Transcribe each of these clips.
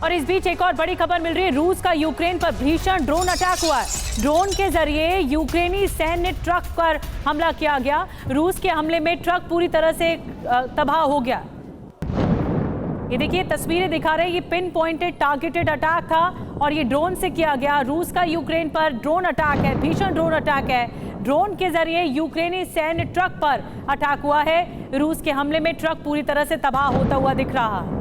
और इस बीच एक और बड़ी खबर मिल रही है। रूस का यूक्रेन पर भीषण ड्रोन अटैक हुआ है। ड्रोन के जरिए यूक्रेनी सैन्य ट्रक पर हमला किया गया। रूस के हमले में ट्रक पूरी तरह से तबाह हो गया। ये देखिए तस्वीरें दिखा रहे हैं, ये पिन पॉइंटेड टारगेटेड अटैक था और ये ड्रोन से किया गया। रूस का यूक्रेन पर ड्रोन अटैक है, भीषण ड्रोन अटैक है। ड्रोन के जरिए यूक्रेनी सैन्य ट्रक पर अटैक हुआ है। रूस के हमले में ट्रक पूरी तरह से तबाह होता हुआ दिख रहा है।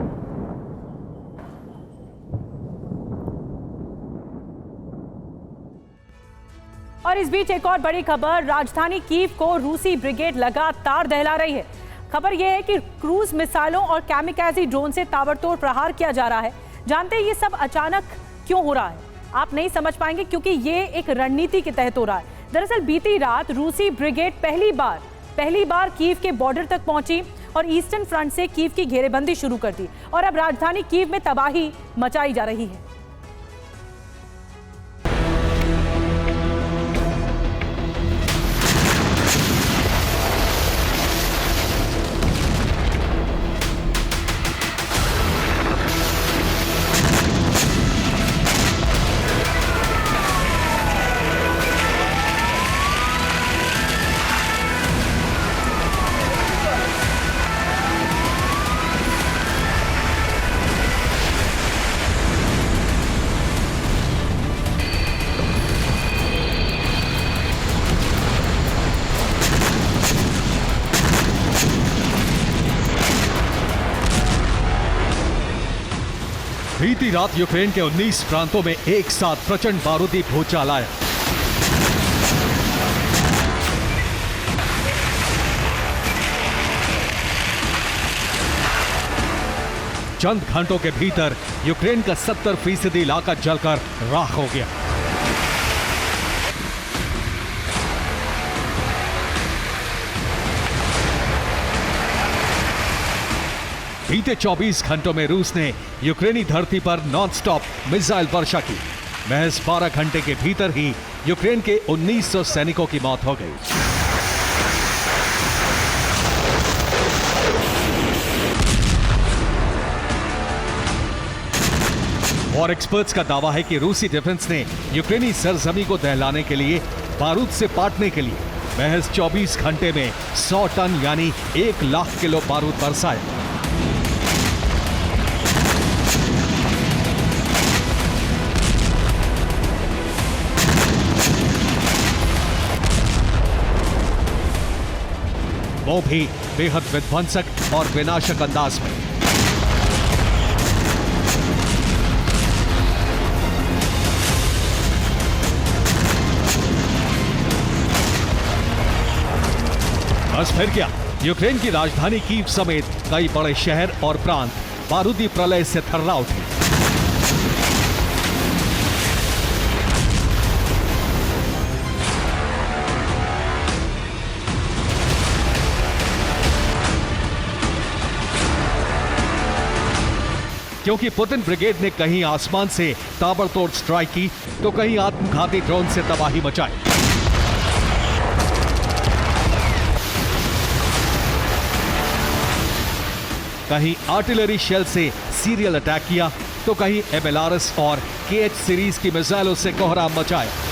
और इस बीच एक और बड़ी खबर, राजधानी कीव को रूसी ब्रिगेड लगातार दहला रही है। खबर यह है कि क्रूज मिसाइलों और कैमिकाज़ी ड्रोन से ताबड़तोड़ प्रहार किया जा रहा है। जानते हैं ये सब अचानक क्यों हो रहा है? आप नहीं समझ पाएंगे क्योंकि ये एक रणनीति के तहत हो रहा है। दरअसल बीती रात रूसी ब्रिगेड पहली बार कीव के बॉर्डर तक पहुंची और ईस्टर्न फ्रंट से कीव की घेरेबंदी शुरू कर दी और अब राजधानी कीव में तबाही मचाई जा रही है। बीती रात यूक्रेन के 19 प्रांतों में एक साथ प्रचंड बारूदी भूचाल आया। चंद घंटों के भीतर यूक्रेन का 70% इलाका जलकर राख हो गया। बीते 24 घंटों में रूस ने यूक्रेनी धरती पर नॉनस्टॉप मिसाइल वर्षा की। महज 12 घंटे के भीतर ही यूक्रेन के 1900 सैनिकों की मौत हो गई। और एक्सपर्ट्स का दावा है कि रूसी डिफेंस ने यूक्रेनी सरजमी को दहलाने के लिए, बारूद से पाटने के लिए महज 24 घंटे में 100 टन यानी 1 लाख किलो बारूद बरसाया। वो भी बेहद विध्वंसक और विनाशक अंदाज में। बस फिर क्या, यूक्रेन की राजधानी कीव समेत कई बड़े शहर और प्रांत बारूदी प्रलय से थर्रा उठे। क्योंकि पुतिन ब्रिगेड ने कहीं आसमान से ताबड़तोड़ स्ट्राइक की तो कहीं आत्मघाती ड्रोन से तबाही मचाई। कहीं आर्टिलरी शेल से सीरियल अटैक किया तो कहीं MLRS और KH सीरीज की मिसाइलों से कोहराम मचाया।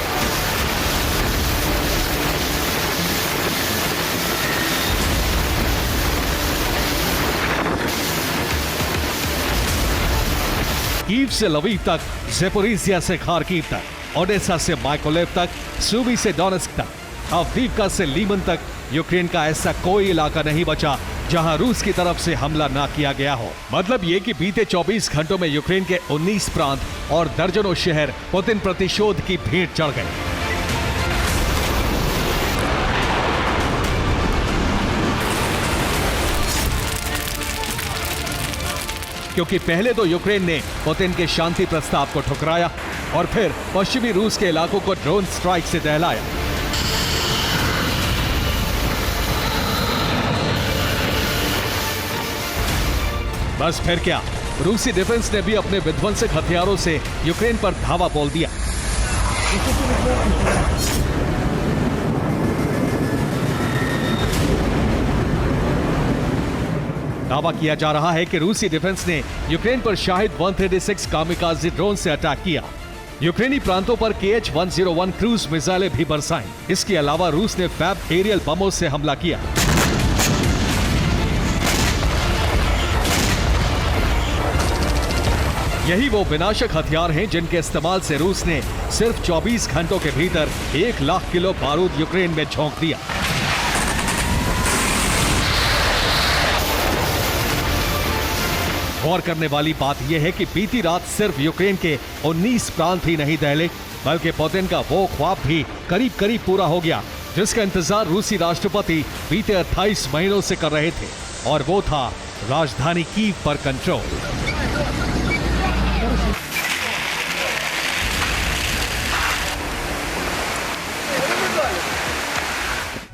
कीव से लवीव तक, ज़ेपोरिज़िया से खार्किव तक, ओडेसा से माइकोलेव तक, सूमी से डोनेस्क तक, अव्दीवका से लीमन तक, यूक्रेन का ऐसा कोई इलाका नहीं बचा जहां रूस की तरफ से हमला ना किया गया हो। मतलब ये कि बीते 24 घंटों में यूक्रेन के 19 प्रांत और दर्जनों शहर पुतिन प्रतिशोध की भेंट चढ़ गए। क्योंकि पहले तो यूक्रेन ने पुतिन के शांति प्रस्ताव को ठुकराया और फिर पश्चिमी रूस के इलाकों को ड्रोन स्ट्राइक से दहलाया। बस फिर क्या, रूसी डिफेंस ने भी अपने विध्वंसक हथियारों से यूक्रेन पर धावा बोल दिया। दावा किया जा रहा है कि रूसी डिफेंस ने यूक्रेन पर शाहिद 136 कामिकाज़े ड्रोन से अटैक किया। यूक्रेनी प्रांतों पर KH-101 क्रूज मिसाइलें भी बरसाईं। इसके अलावा रूस ने फैब एरियल बमों से हमला किया। यही वो विनाशक हथियार हैं जिनके इस्तेमाल से रूस ने सिर्फ 24 घंटों के भीतर 1 लाख किलो बारूद यूक्रेन में झोंक दिया। गौर करने वाली बात यह है कि बीती रात सिर्फ यूक्रेन के 19 प्रांत ही नहीं दहले, बल्कि पुतिन का वो ख्वाब भी करीब करीब पूरा हो गया जिसका इंतजार रूसी राष्ट्रपति बीते 28 महीनों से कर रहे थे, और वो था राजधानी कीव पर कंट्रोल।